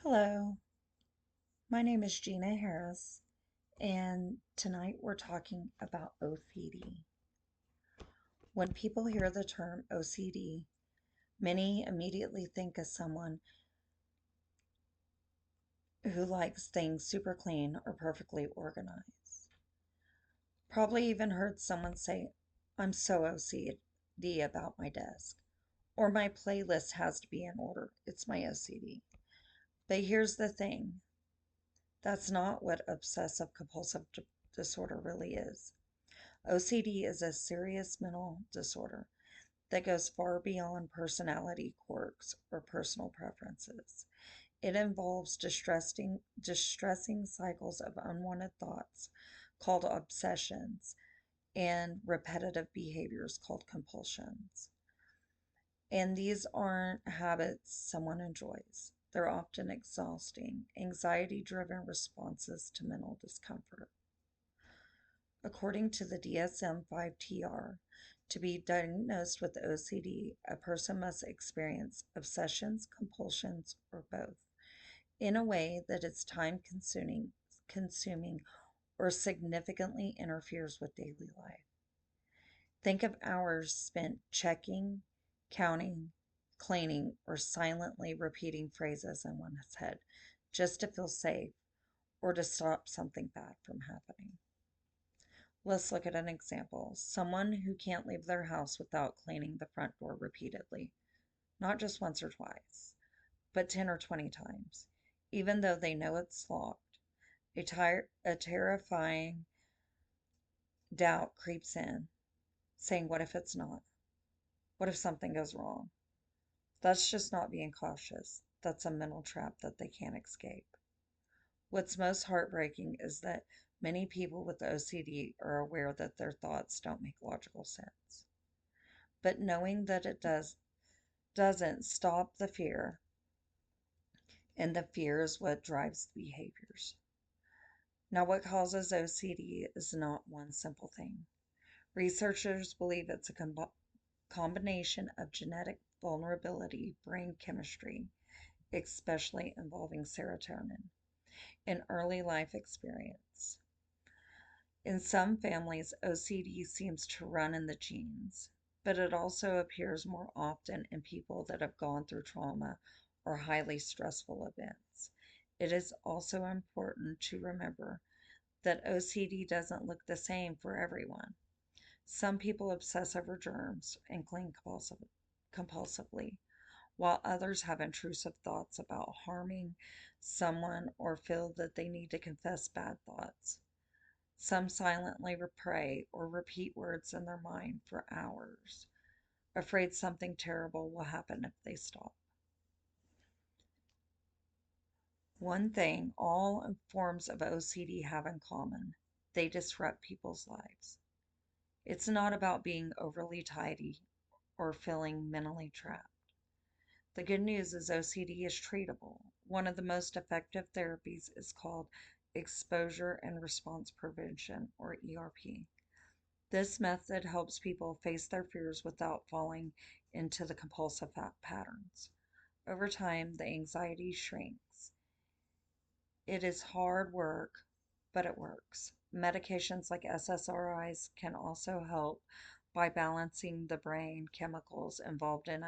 Hello, my name is Gina Harris, and tonight we're talking about OCD. When people hear the term OCD, many immediately think of someone who likes things super clean or perfectly organized. Probably even heard someone say, I'm so OCD about my desk, or my playlist has to be in order. It's my OCD. But here's the thing, that's not what obsessive compulsive disorder really is. OCD is a serious mental disorder that goes far beyond personality quirks or personal preferences. It involves distressing cycles of unwanted thoughts called obsessions and repetitive behaviors called compulsions. And these aren't habits someone enjoys. They're often exhausting, anxiety driven responses to mental discomfort. According to the DSM 5-TR, to be diagnosed with OCD, a person must experience obsessions, compulsions, or both in a way that is time consuming or significantly interferes with daily life. Think of hours spent checking, counting, cleaning, or silently repeating phrases in one's head just to feel safe or to stop something bad from happening. Let's look at an example. Someone who can't leave their house without cleaning the front door repeatedly, not just once or twice, but 10 or 20 times, even though they know it's locked. A terrifying doubt creeps in, saying, what if it's not? What if something goes wrong? That's just not being cautious. That's a mental trap that they can't escape. What's most heartbreaking is that many people with OCD are aware that their thoughts don't make logical sense. But knowing that doesn't stop the fear, and the fear is what drives the behaviors. Now, what causes OCD is not one simple thing. Researchers believe it's a combination of genetic vulnerability, brain chemistry, especially involving serotonin, and early life experience. In some families, OCD seems to run in the genes, but it also appears more often in people that have gone through trauma or highly stressful events. It is also important to remember that OCD doesn't look the same for everyone. Some people obsess over germs and clean compulsively, while others have intrusive thoughts about harming someone or feel that they need to confess bad thoughts. Some silently pray or repeat words in their mind for hours, afraid something terrible will happen if they stop. One thing all forms of OCD have in common, they disrupt people's lives. It's not about being overly tidy or feeling mentally trapped. The good news is OCD is treatable. One of the most effective therapies is called exposure and response prevention, or ERP. This method helps people face their fears without falling into the compulsive patterns. Over time, the anxiety shrinks. It is hard work, but it works. Medications like SSRIs can also help by balancing the brain chemicals involved in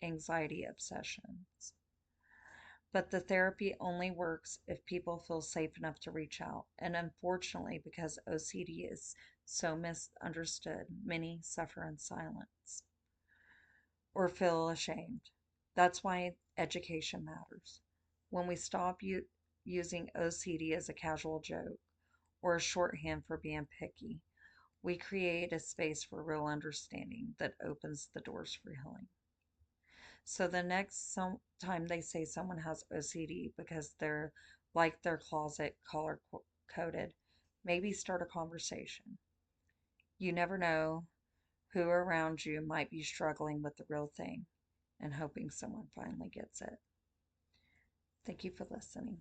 anxiety obsessions. But the therapy only works if people feel safe enough to reach out. And unfortunately, because OCD is so misunderstood, many suffer in silence or feel ashamed. That's why education matters. When we stop using OCD as a casual joke or a shorthand for being picky, we create a space for real understanding that opens the doors for healing. So the next time they say someone has OCD because they're like their closet color coded, maybe start a conversation. You never know who around you might be struggling with the real thing and hoping someone finally gets it. Thank you for listening.